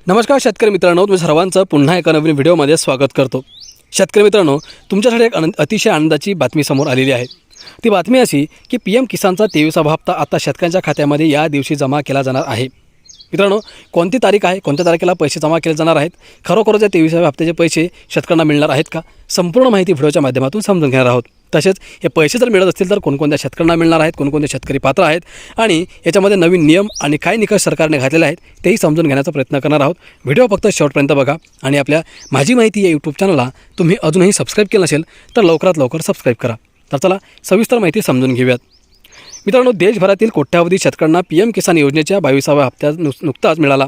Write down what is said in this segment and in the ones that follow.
नमस्कार शेतकरी मित्रांनो, तुम्ही सर्वांचं पुन्हा एका नवीन व्हिडिओमध्ये स्वागत करतो। शेतकरी मित्रांनो, तुमच्यासाठी एक अतिशय आनंदाची बातमी समोर आलेली आहे। ती बातमी अशी की PM किसानचा 23वा हप्ता आता शेतकऱ्यांच्या खात्यामध्ये या दिवशी जमा केला जाणार आहे। मित्रांनो, कोणती तारीख आहे, कोणत्या तारखेला पैसे जमा केले जाणार आहेत, खरोखरच या 23व्या हप्त्याचे पैसे शेतकऱ्यांना मिळणार आहेत का, संपूर्ण माहिती व्हिडिओच्या माध्यमातून समजून घेणार आहोत। तसेच हे पैसे जर मिळत असतील तर कोणकोणत्या शेतकऱ्यांना मिळणार आहेत, कोणकोणते शेतकरी पात्र आहेत आणि याच्यामध्ये नवीन नियम आणि काय निकष सरकारने घातलेले आहेत तेही समजून घेण्याचा प्रयत्न करणार आहोत। व्हिडिओ फक्त शेवटपर्यंत बघा आणि आपल्या माझी माहिती या यूट्यूब चॅनलला तुम्ही अजूनही सबस्क्राईब केलं नसेल तर लवकरात लवकर सबस्क्राईब करा। तर चला सविस्तर माहिती समजून घेऊयात। मित्रांनो, देशभरातील कोट्यावधी शेतकऱ्यांना PM किसान योजनेच्या 22व्या हप्त्यात नुकताच मिळाला।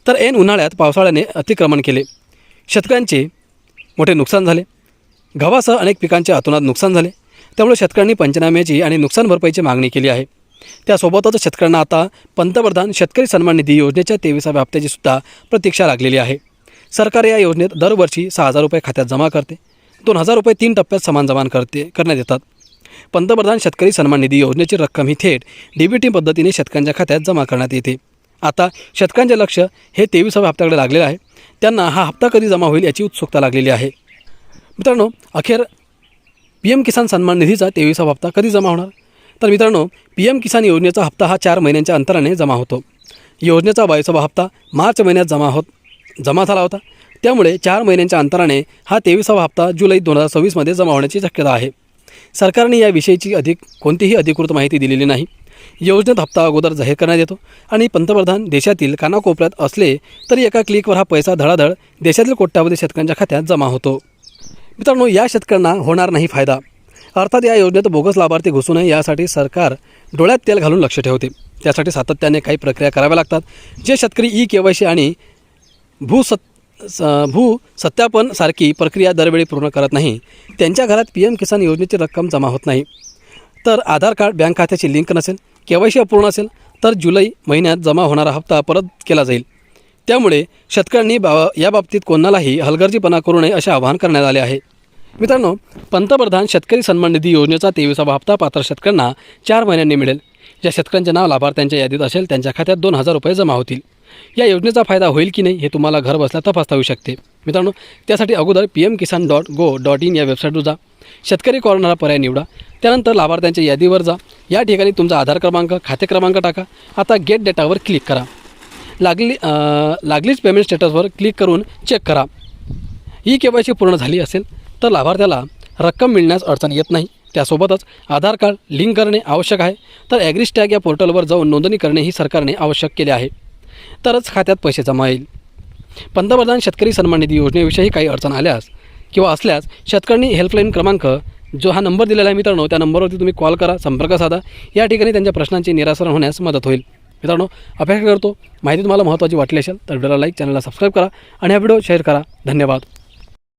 तर ऐन उन्हाळ्यात पावसाळ्याने अतिक्रमण केले, शेतकऱ्यांचे मोठे नुकसान झाले, गव्हासह अनेक पिकांचे अतोनात नुकसान झाले। त्यामुळे शेतकऱ्यांनी पंचनाम्याची आणि नुकसान भरपाईची मागणी केली आहे। त्यासोबतच शेतकऱ्यांना आता पंतप्रधान शेतकरी सन्मान निधी योजनेच्या 23व्या हप्त्याची सुद्धा प्रतीक्षा लागलेली आहे। सरकार या योजनेत दरवर्षी 6,000 रुपये खात्यात जमा करते, 2,000 रुपये 3 टप्प्यात समान जमा करण्यात येतात। पंतप्रधान शेतकरी सन्मान निधी योजनेची रक्कम ही थेट DBT पद्धतीने शेतकऱ्यांच्या खात्यात जमा करण्यात येते। आता शेतकऱ्यांचे लक्ष हे 23व्या हप्त्याकडे लागलेले आहे। त्यांना हा हप्ता कधी जमा होईल याची उत्सुकता लागलेली आहे। मित्रांनो, अखेर PM किसान सन्मान निधीचा 23वा हप्ता कधी जमा होणार? तर मित्रांनो, PM किसान योजनेचा हप्ता हा 4 महिन्यांच्या अंतराने जमा होतो। योजनेचा 22वा हप्ता मार्च महिन्यात जमा झाला होता। त्यामुळे 4 महिन्यांच्या अंतराने हा 23वा हप्ता जुलै 2026मध्ये जमा होण्याची शक्यता आहे। सरकारने याविषयीची कोणतीही अधिकृत माहिती दिलेली नाही। योजनेत हप्ता अगोदर जाहीर करण्यात येतो आणि पंतप्रधान देशातील कानाकोपऱ्यात असले तरी एका क्लिकवर हा पैसा धडाधड देशातील कोट्यावधी शेतकऱ्यांच्या खात्यात जमा होतो। मित्रांनो, या शेतकऱ्यांना होणार नाही फायदा, अर्थात या योजनेत बोगस लाभार्थी घुसू नये यासाठी सरकार डोळ्यात तेल घालून लक्ष ठेवते। त्यासाठी सातत्याने काही प्रक्रिया कराव्या लागतात। जे शेतकरी eKYC आणि भूसत्यापन सारखी प्रक्रिया दरवेळी पूर्ण करत नाही त्यांच्या घरात PM किसान योजनेची रक्कम जमा होत नाही। तर आधार कार्ड, बँक खात्याची लिंक नसेल, KYC अपूर्ण असेल तर जुलै महिन्यात जमा होणारा हप्ता परत केला जाईल। त्यामुळे शेतकऱ्यांनी याबाबतीत कोणालाही हलगर्जीपणा करू नये असे आवाहन करण्यात आले आहे। मित्रांनो, पंतप्रधान शेतकरी सन्मान निधी योजनेचा 23वा हप्ता पात्र शेतकऱ्यांना 4 महिन्यांनी मिळेल। ज्या शेतकऱ्यांचे नाव लाभार्थ्यांच्या यादीत असेल त्यांच्या खात्यात 2,000 रुपये जमा होतील। या योजनेचा फायदा होईल की नाही हे तुम्हाला घर बसल्या तपासता येऊ शकते। मित्रांनो, त्यासाठी अगोदर pmkisan.go.in या वेबसाईटवर जा, शेतकरी कॉर्नर हा पर्याय निवडा, त्यानंतर लाभार्थ्यांच्या यादीवर जा। या ठिकाणी तुमचा आधार क्रमांक, खाते क्रमांक टाका। आता गेट डेटावर क्लिक करा। लागलीच पेमेंट स्टेटसवर क्लिक करून चेक करा। eKYC पूर्ण झाली असेल तर लाभार्थ्याला रक्कम मिळण्यास अडचण येत नाही। त्यासोबतच आधार कार्ड लिंक करणे आवश्यक आहे। तर ॲग्रीस्टॅग या पोर्टलवर जाऊन नोंदणी करणे ही सरकारने आवश्यक केले आहे, तरच खात्यात पैसे जमा येईल। पंतप्रधान शेतकरी सन्मान निधी योजनेविषयी काही अडचण आल्यास किंवा असल्यास शेतकऱ्यांनी हेल्पलाईन क्रमांक जो हा नंबर दिलेला आहे मित्रांनो, त्या नंबरवरती तुम्ही कॉल करा, संपर्क साधा। या ठिकाणी त्यांच्या प्रश्नांचे निराकरण होण्यास मदत होईल। मित्रांनो, अपेक्षा करतो माहिती तुम्हाला महत्त्वाची वाटली असेल तर व्हिडिओला लाईक, चॅनलला सबस्क्राईब करा आणि हा व्हिडिओ शेअर करा। धन्यवाद।